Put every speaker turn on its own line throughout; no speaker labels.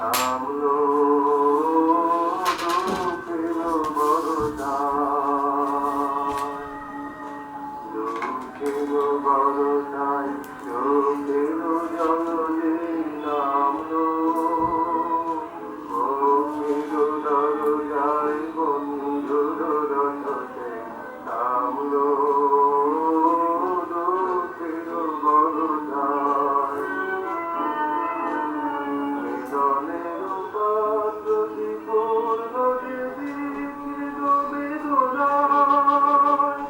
থামলো দুঃখের বরদায়, দুঃখের বরদায়, চোখের জলে নামলো, মুখের দরজায় বন্ধুর রথে থামলো দুঃখের বরদায়। মিলনের পাত্রটি পূর্ণ যে বিচিত্র বেদনায়,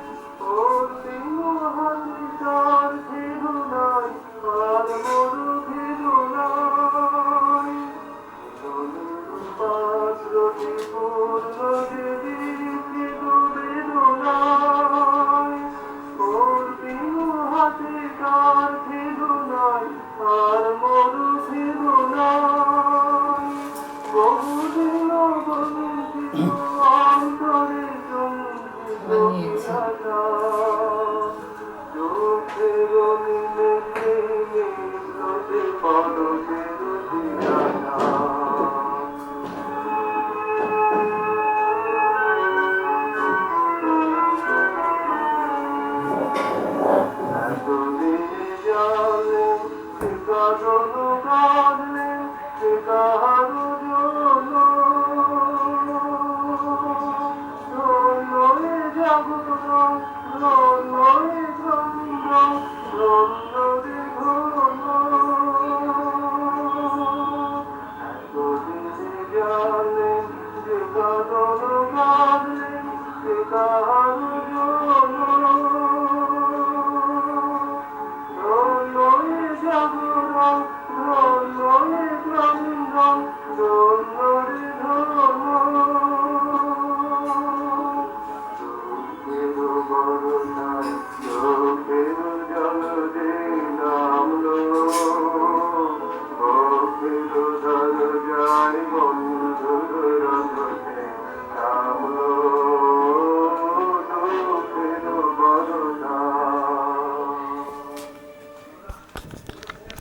ওর সিংহাসনে তার ছিল নাই আর মরু বেদনায়। মিলনের পাত্রটি পূর্ণ যে বিচিত্র বেদনায়, ওর সিংহাসনে তার ছিল নাই আর মরু বেদনায়। বহুদিন বঞ্চিত অন্তরে চঞ্চিত আশা, চোখের নিমেষে নিম্নতে পলকের দিশানা। এতদিন জানলেন, সে কাঁদলেন, সে কাহার